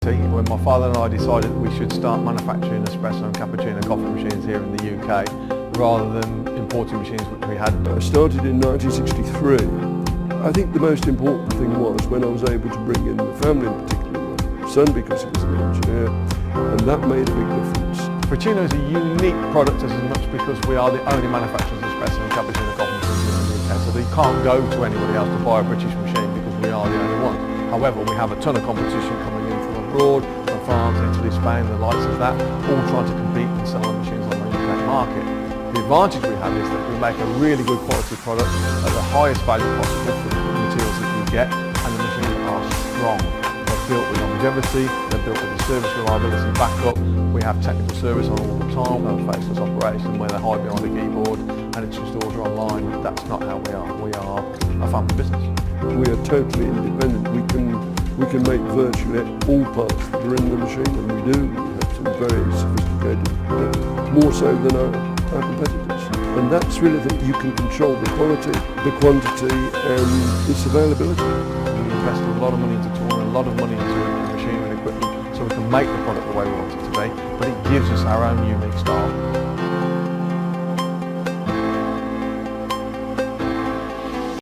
When my father and I decided that we should start manufacturing espresso and cappuccino coffee machines here in the UK rather than importing machines which we had. I started in 1963. I think the most important thing was when I was able to bring in the family, in particular my son, because he was an engineer, and that made a big difference. Fracino is a unique product as much because we are the only manufacturers of espresso and cappuccino coffee machines in the UK, so they can't go to anybody else to buy a British machine because we are the only one. However, we have a ton of competition coming in from abroad, from France, Italy, Spain, the likes of that, all trying to compete and sell the machines on the UK market. The advantage we have is that we make a really good quality product at the highest value possible for the materials that you get, and the machines are strong. They're built with longevity, they're built with a service reliability backup. We have technical service on all the time, no faceless operation where they hide behind a keyboard and it's just order online. That's not how we are. We are a family business. We are totally independent. We can make virtually all parts that are in the machine, and we do. We have some very sophisticated, more so than our competitors. And that's really that you can control the quality, the quantity, and its availability. We invest a lot of money into tooling, a lot of money into machinery and equipment, so we can make the product the way we want it to be, but it gives us our own unique style.